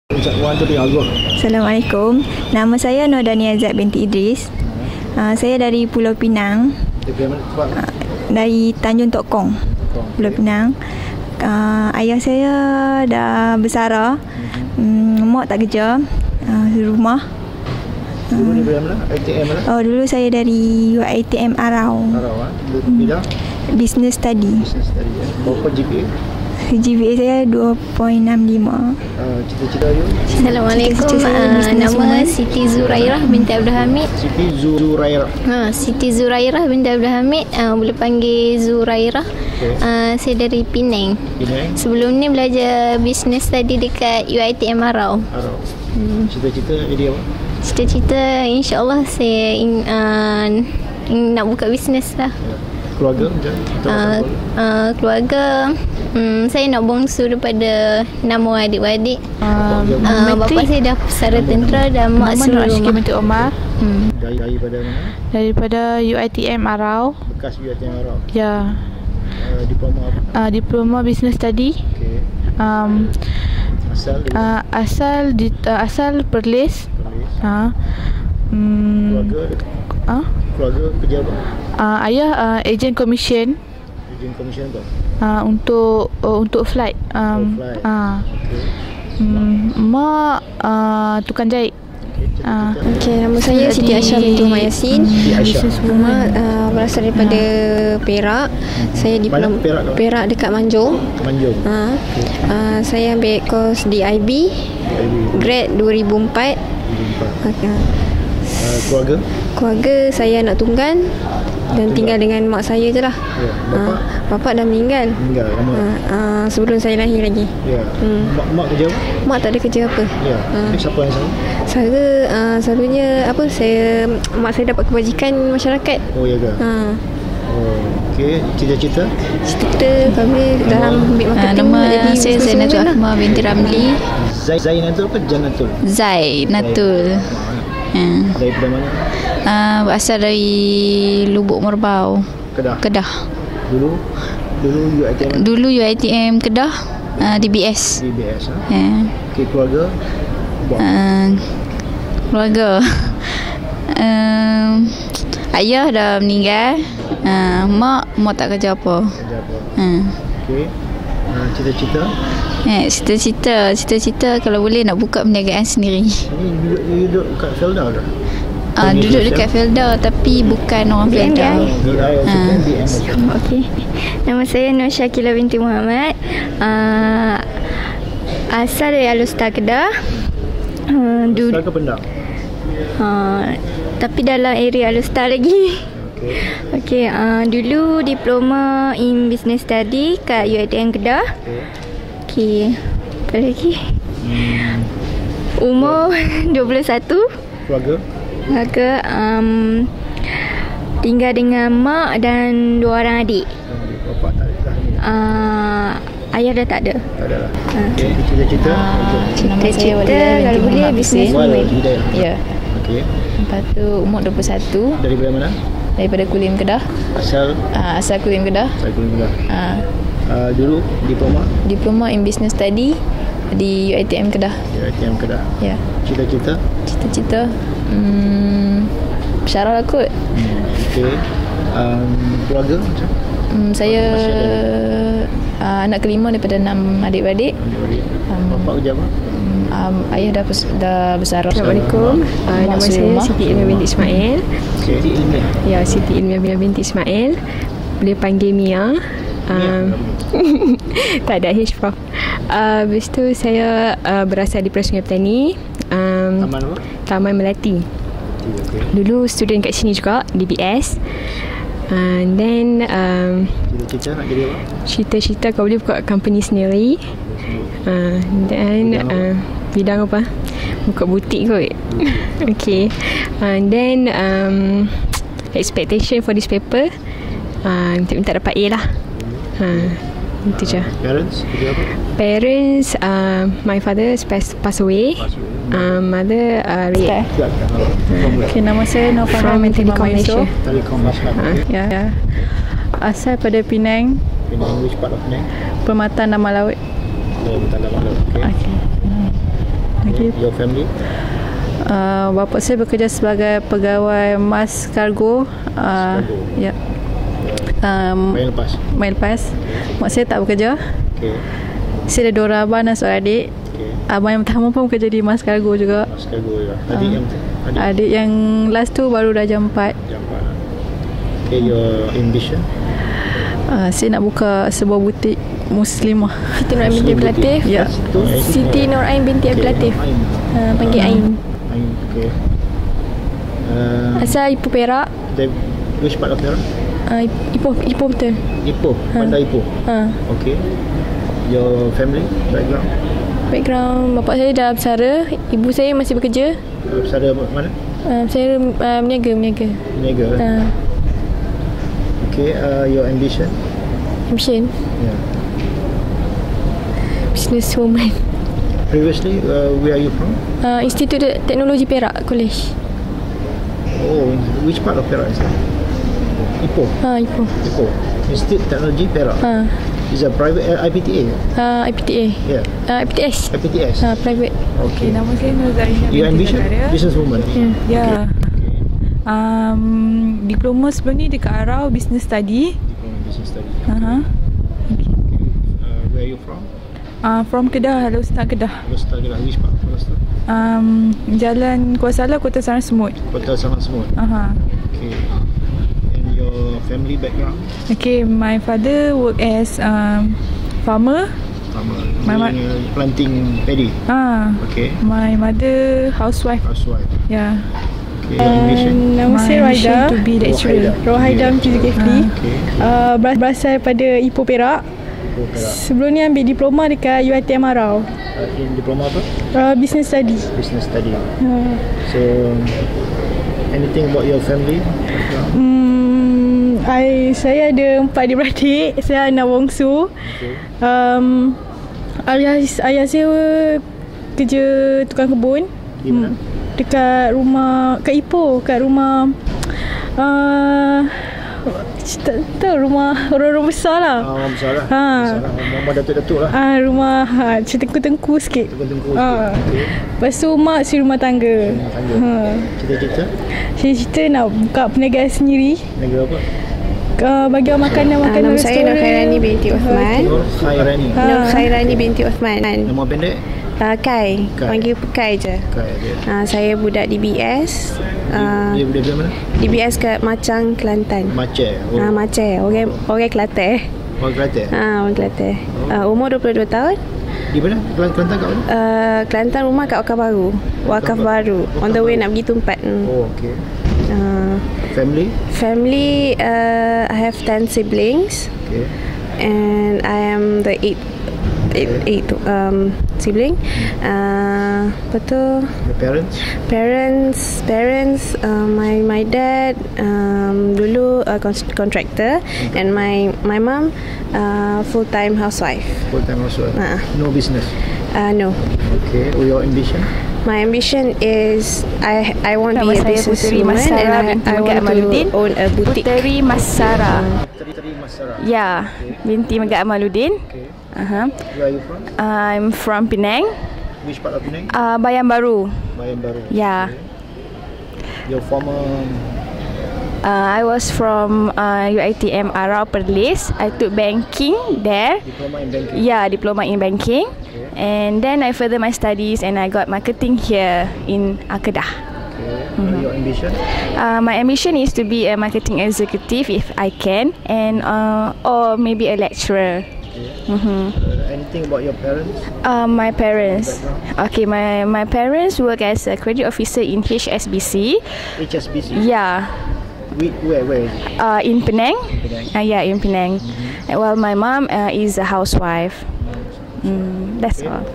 Assalamualaikum. Nama saya Nur Dania Azad binti Idris. Saya dari Pulau Pinang. Dari Tanjung Tok Kong, Pulau Pinang. Ayah saya dah bersara. Mak tak kerja. Di rumah. Dulu ni dari mana? ITM mana? Dulu saya dari UiTM Arau. Bidang? Business Study. Business Study. Berapa GPA? GPA saya 2.65. Cita-cita you? Assalamualaikum. Nama Siti Zurairah binti Abdul Hamid. Siti Zurairah. Siti Zurairah binti Abdul Hamid. Boleh panggil Zurairah. Okay. Saya dari Penang. Sebelum ni belajar business study dekat UiTM Arau. Cita-cita jadi apa? Cita-cita insya-Allah saya ingin nak buka bisnes lah. Keluarga macam? Keluarga saya nak bongsu daripada 6 orang adik-beradik. Bapa saya dah pesara tentera dan mak seluruh rumah. Binti Omar. Daripada mana? Daripada UiTM Arau. Bekas UiTM Arau. Ya. Diploma apa? Diploma Business Study. Okey. Asal Perlis. Keluarga kerja apa? Ayah ejen komisen. Ejen komisen tu? Untuk flight. Flight. Mak tukang jahit. Okey, nama saya Siti Aisyah binti Umar Yasin. Berasal daripada Perak. Saya diploma Perak dekat Manjung. Saya ambil kos di IB. Grade 2004. Keluarga saya anak tunggal dan tinggal dengan mak saya je lah. Bapa dah meninggal. Sebelum saya lahir lagi. Mak kerja apa? Mak tak ada kerja apa. Siapa yang selalu? Selalunya mak saya dapat kebajikan masyarakat. Oh ya ke? Okey, cita-cita kami dalam ambil marketing. Nama saya Zainatul Ahmad binti Ramli. Zainatul apa Janatul? Zainatul. Daripada mana? Berasal dari Lubuk Merbau, Kedah. Dulu UiTM Kedah, DBS. Okey, keluarga? Keluarga. Ayah dah meninggal. Mak tak kerja apa. Okey. Cita-cita kalau boleh nak buka perniagaan sendiri. Ini duduk kat Felda ke? Duduk dekat Felda tapi bukan orang Felda. Okey. Nama saya Nur Syakila binti Muhammad. Asal dari Alustar Kedah. Alustar ke Pendak? Tapi dalam area Alustar lagi. Okey, dulu diploma in business study kat UiTM Kedah. Okey. Apa lagi? Umur 21. Keluarga tinggal dengan mak dan 2 orang adik. Bapa tak ada. Ayah dah tak ada. Tak ada lah. Cita-cita? Cita-cita kalau boleh bisnes woman. Ya. Okey. Lepas tu umur 21. Daripada mana? Daripada Kulim Kedah. Asal Kulim Kedah. Dulu diploma in business study di UiTM Kedah. Ya. Cita-cita Syarah lah kot. Okey. Keluarga macam? Saya anak kelima daripada 6 adik-beradik. Bapa kerja apa? Ayah dah besar. Assalamualaikum. Nama saya Siti Ilmiah binti Ismail. Siti Ilmiah. Ya, Siti Ilmiah binti Ismail. Boleh panggil Mia. Tak ada H Prof. Habis tu saya berasal di Sungai Petani. Taman apa? Taman Melati. Dulu student kat sini juga, DBS. And then Cita-cita nak jadi apa? Cita-cita kalau boleh buka company sendiri. Then bidang apa? Buka butik kot. Okay. And then expectation for this paper minta dapat A lah. Itu je. Parents kerja apa? Parents, my father passed away. Mother Ria. Okay, nama saya Nova from Malaysia. Telekom Malaysia. Ya. Asal pada Penang. Which part of Penang? Permata Nama Laut. Permata Nama Laut. Okay. Okay. Your family? Bapa saya bekerja sebagai pegawai mas kargo. Ya. Main lepas? Main lepas. Mak saya tak bekerja. Okay. Saya ada 2 abang dan seorang adik. Okay. Abang yang pertama pun bekerja di mas kargo juga. Mas kargo juga. Adik yang last tu baru dah jam 4. Jam 4. Okay, your ambition? Saya nak buka sebuah butik Muslimah. Siti Nur Ain binti Abdul Latif. Ya. Siti Nur Ain binti Abdul Latif. Panggil Ain. Ain, okay. Asal Ipoh Perak. Which part of Perak? Ipoh betul. Ipoh, Bandar Ipoh. Okay. Your family Background bapa saya dalam pesara, ibu saya masih bekerja. Pesara mana? Saya meniaga. Meniaga. Okay, your ambition? Ambition. Yeah. Business woman. Previously, where are you from? Institut Teknologi Perak College. Oh, which part of Perak is that? Ipoh. Ipoh. Institut Teknologi Perak. Is a private IPTA? IPTA. Yeah. IPTS. IPTS. Private. Okay. Nama saya Nur Zainah. Your ambition? Businesswoman. Ya. Diploma sebelum ni dekat Arau Business Study. Diploma Business Study. Where are you from? From Kedah, Lostar Kedah. Lostar Kedah. Which part of Lostar? Jalan Kuala Salah, Kota Sarang Semut. Kota Sarang Semut. Okay. And your family background? Okay, my father work as farmer. Planting paddy. Okay. My mother housewife. Yeah. Okay. Your ambition? Nama saya Raida. To be lecturer. Rohaida Zulkifli. Berasal pada Ipoh Perak. Sebelum ni ambil diploma dekat UiTM Arau. Diploma apa? Business Study. Business Study. So, anything about your family? Saya ada 4 adik-beradik. Saya anak bongsu. Ayah saya kerja tukang kebun. Di mana? Dekat rumah, kat Ipoh, kat rumah tak tahu, rumah orang-orang besar lah. Orang besar lah. Rumah datuk-datuk lah. Rumah macam tengku-tengku sikit. Tengku-tengku sikit. Okay. Lepas tu mak si rumah tangga. Cita-cita? Cita-cita nak buka perniagaan sendiri. Negara apa? Bagi makanan-makanan Nama saya Nur Khairani binti Uthman. Nur Khairani binti Uthman. Nama pendek? Kai. Panggil Kai je. Saya budak DBS. Dia budak mana? DBS kat Macang, Kelantan. Macang. Macang. Orang Kelantan. Orang Kelantan? Orang Kelantan. Umur 22 tahun. Di mana? Kelantan kat mana? Kelantan, rumah kat Wakaf Baru. On the way nak pergi Tumpat. Oh, okay. Family, I have 10 siblings. Okay. And I am the 8th sibling. Betul. Your parents? My dad dulu contractor, and my mom full-time housewife. No business? No. Okay. Your ambition? My ambition is I want to be a businesswoman, and I want to own a boutique. Puteri Masara. Puteri Masara. Ya, binti Megat Amaluddin. Okay. Where are you from? I'm from Penang. Which part of Penang? Bayan Baru. Bayan Baru. Yeah. Okay. Your former? I was from UiTM Arau Perlis. I took banking there. Diploma in banking? Yeah, diploma in banking. Okay. And then I further my studies and I got marketing here in Kedah. Okay. Your ambition? My ambition is to be a marketing executive if I can, and or maybe a lecturer. Anything about your parents? My parents. Okay, my parents work as a credit officer in HSBC. HSBC? Yeah. Where is it? In Penang. Yeah, in Penang. Well, my mom is a housewife. That's all.